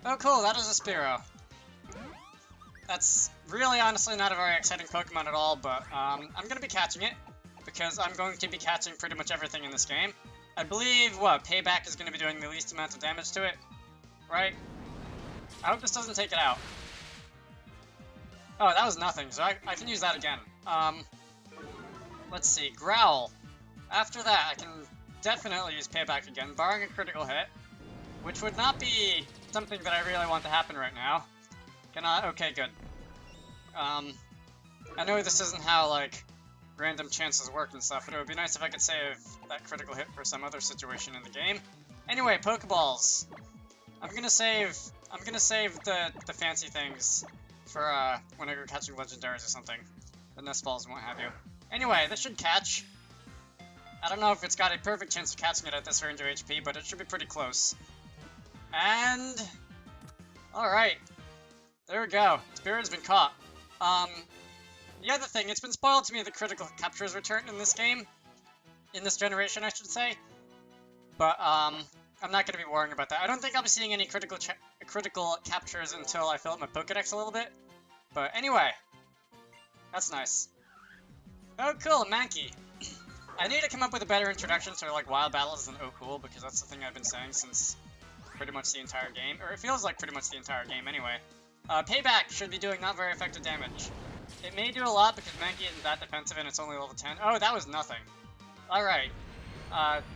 Oh cool, that is a Spearow. That's really honestly not a very exciting Pokemon at all, but I'm gonna be catching it, because I'm going to be catching pretty much everything in this game. I believe, what, Payback is gonna be doing the least amount of damage to it, right? I hope this doesn't take it out. Oh, that was nothing, so I can use that again. Let's see, Growl. After that, I can definitely use Payback again, barring a critical hit, which would not be something that I really want to happen right now. Cannot? Okay, good. I know this isn't how, like, random chances work and stuff, but it would be nice if I could save that critical hit for some other situation in the game. Anyway, Pokeballs. I'm gonna save the fancy things for, when I go catching legendaries or something. The nest balls and what have you. Anyway, this should catch. I don't know if it's got a perfect chance of catching it at this range of HP, but it should be pretty close. And... alright. There we go. Spirit's been caught. The other thing, it's been spoiled to me that critical captures return in this game. In this generation, I should say. But, I'm not going to be worrying about that. I don't think I'll be seeing any critical captures until I fill up my Pokedex a little bit. But anyway. That's nice. Oh, cool, Mankey. I need to come up with a better introduction to, like, wild battles than oh cool, because that's the thing I've been saying since pretty much the entire game. Or it feels like pretty much the entire game, anyway. Payback should be doing not very effective damage. It may do a lot because Mankey isn't that defensive and it's only level 10. Oh, that was nothing. Alright.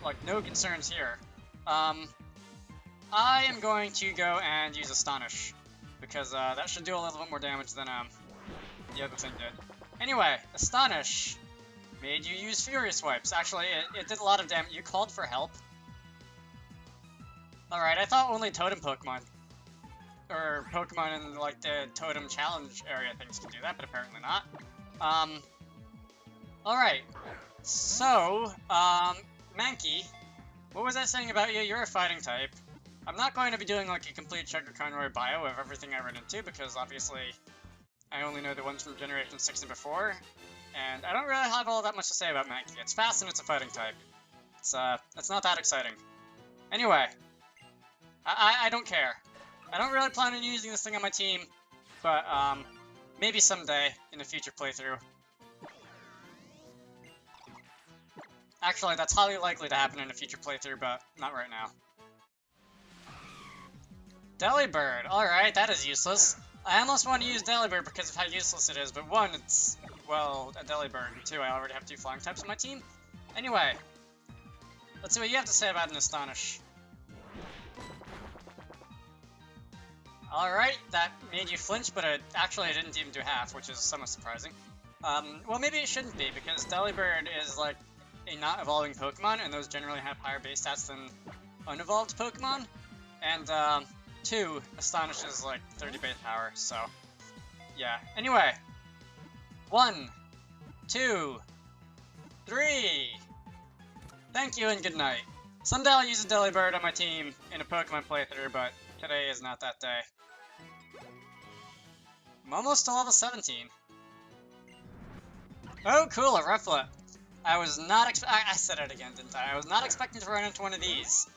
Like, no concerns here. I am going to go and use Astonish, because, that should do a little bit more damage than, the other thing did. Anyway, Astonish made you use Fury Swipes. Actually, it did a lot of damage. You called for help. Alright, I thought only Totem Pokemon, or Pokemon in, like, the Totem Challenge area things can do that, but apparently not. Alright. So, Mankey, what was I saying about you? You're a fighting type. I'm not going to be doing, like, a complete Sugar Conroy bio of everything I run into, because obviously I only know the ones from Generation 6 and before, and I don't really have all that much to say about Mankey. It's fast and it's a fighting type. It's not that exciting. Anyway, I don't care. I don't really plan on using this thing on my team, but, maybe someday in a future playthrough. Actually, that's highly likely to happen in a future playthrough, but not right now. Delibird, alright, that is useless. I almost want to use Delibird because of how useless it is, but one, it's, well, a Delibird, and two, I already have two flying types on my team. Anyway, let's see what you have to say about an Astonish. Alright, that made you flinch, but it didn't even do half, which is somewhat surprising. Well, maybe it shouldn't be, because Delibird is, like, a not evolving Pokemon, and those generally have higher base stats than unevolved Pokemon. And, two, Astonish is, like, 30 base power, so, yeah. Anyway, 1, 2, 3. Thank you and good night. Someday I'll use a Delibird on my team in a Pokemon playthrough, but today is not that day. I'm almost to level 17. Oh, cool, a Rufflet. I was not I said it again, didn't I? I was not expecting to run into one of these.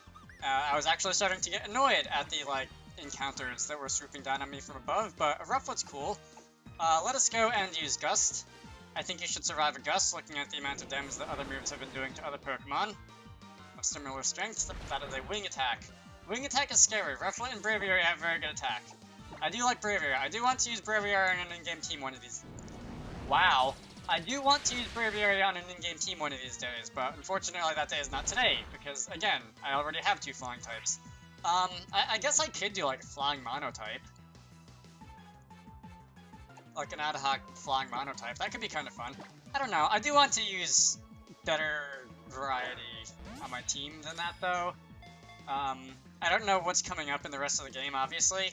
I was actually starting to get annoyed at the, like, encounters that were swooping down on me from above, but a Rufflet's cool. Let us go and use Gust. I think you should survive a Gust, looking at the amount of damage that other moves have been doing to other Pokemon of similar strength. That is a Wing Attack. Wing Attack is scary. Rufflet and Braviary have very good attack. I do like Braviary. I do want to use Braviary on an in-game team one of these. Wow. I do want to use Braviary on an in-game team one of these days, but unfortunately that day is not today, because, again, I already have two flying types. I guess I could do, like, a flying mono type. Like an ad hoc flying mono type. That could be kind of fun. I don't know. I do want to use better variety on my team than that, though. I don't know what's coming up in the rest of the game, obviously.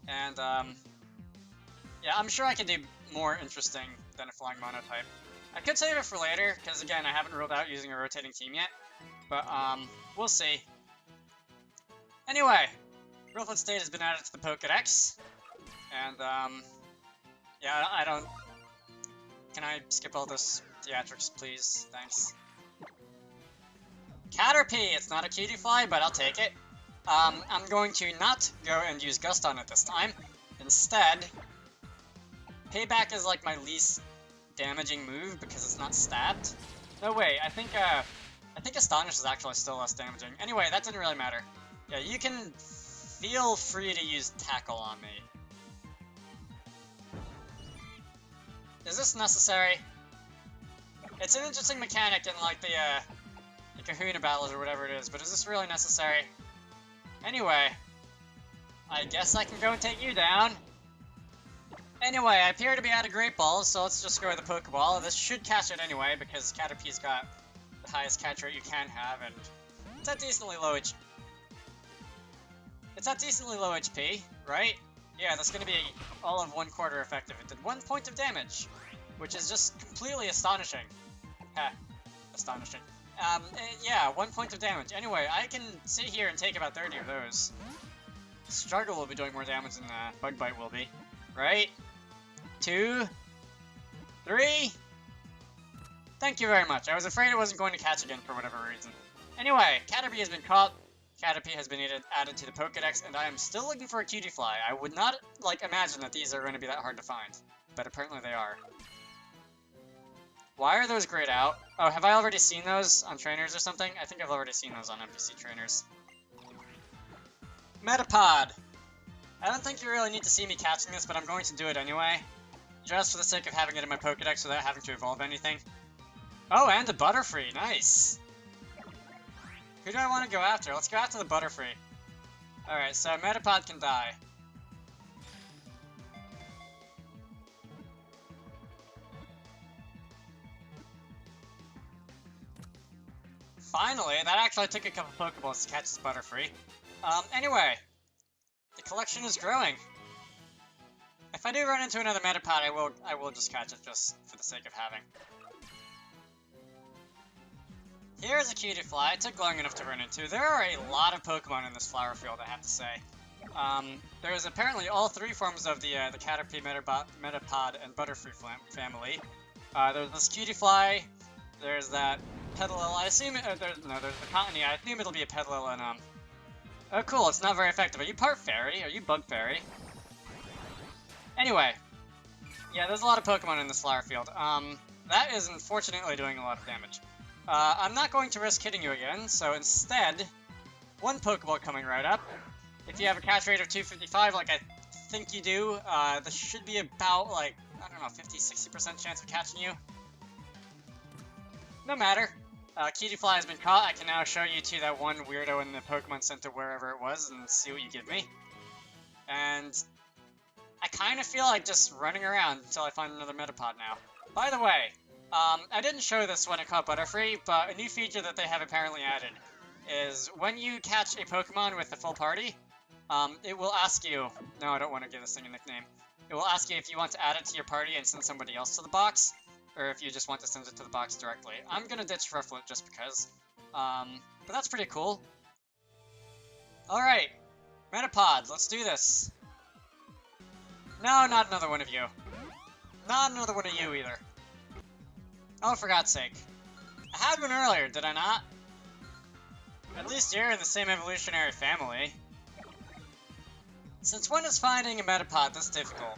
And, yeah, I'm sure I can do more interesting than a flying mono type. I could save it for later, because again, I haven't ruled out using a rotating team yet. But, we'll see. Anyway, Rufflet State has been added to the Pokédex. And, yeah, I don't... Can I skip all this theatrics, please? Thanks. Caterpie! It's not a cutie fly, but I'll take it. I'm going to not go and use Gust on it this time. Instead, Payback is like my least damaging move because it's not stabbed. No, wait, I think Astonish is actually still less damaging. Anyway, that didn't really matter. Yeah, you can feel free to use Tackle on me. Is this necessary? It's an interesting mechanic in like the Kahuna battles or whatever it is, but is this really necessary? Anyway, I guess I can go and take you down. Anyway, I appear to be out of Great Balls, so let's just go with the Pokeball. This should catch it anyway, because Caterpie's got the highest catch rate you can have, and it's at decently low HP. It's at decently low HP, right? Yeah, that's gonna be all of 1/4 effective. It did 1 point of damage, which is just completely astonishing. Heh, astonishing. Yeah, 1 point of damage. Anyway, I can sit here and take about 30 of those. Struggle will be doing more damage than Bug Bite will be, right? 2, 3. Thank you very much. I was afraid it wasn't going to catch again for whatever reason. Anyway, Caterpie has been caught. Caterpie has been added to the Pokedex, and I am still looking for a Cutiefly. I would not, imagine that these are going to be that hard to find, but apparently they are. Why are those grayed out? Oh, have I already seen those on trainers or something? I think I've already seen those on NPC trainers. Metapod! I don't think you really need to see me catching this, but I'm going to do it anyway. Just for the sake of having it in my Pokedex without having to evolve anything. Oh, and a Butterfree, nice! Who do I want to go after? Let's go after the Butterfree. Alright, so Metapod can die. Finally, that actually took a couple Pokeballs to catch this Butterfree. Anyway, the collection is growing. If I do run into another Metapod, I will just catch it just for the sake of having. Here's a Cutiefly. It took long enough to run into. There are a lot of Pokemon in this flower field, I have to say. There's apparently all 3 forms of the Caterpie, Metapod, and Butterfree family. There's this Cutiefly. There's that Petalil. I assume there's the Cottony. I assume it'll be a Petalil and oh, cool. It's not very effective. Are you part fairy? Are you bug fairy? Anyway, yeah, there's a lot of Pokemon in this flower field. That is unfortunately doing a lot of damage. I'm not going to risk hitting you again, so instead, 1 Pokeball coming right up. If you have a catch rate of 255, like I think you do, this should be about, like, I don't know, 50-60% chance of catching you. No matter. Cutiefly has been caught. I can now show you to that one weirdo in the Pokemon Center, wherever it was, and see what you give me. And I kind of feel like just running around until I find another Metapod now. By the way, I didn't show this when I caught Butterfree, but a new feature that they have apparently added is when you catch a Pokemon with the full party, it will ask you... No, I don't want to give this thing a nickname. It will ask you if you want to add it to your party and send somebody else to the box, or if you just want to send it to the box directly. I'm gonna ditch Rufflet just because. But that's pretty cool. Alright, Metapod, let's do this. No, not another one of you. Not another one of you either. Oh, for God's sake. I had one earlier, did I not? At least you're in the same evolutionary family. Since when is finding a Metapod this difficult?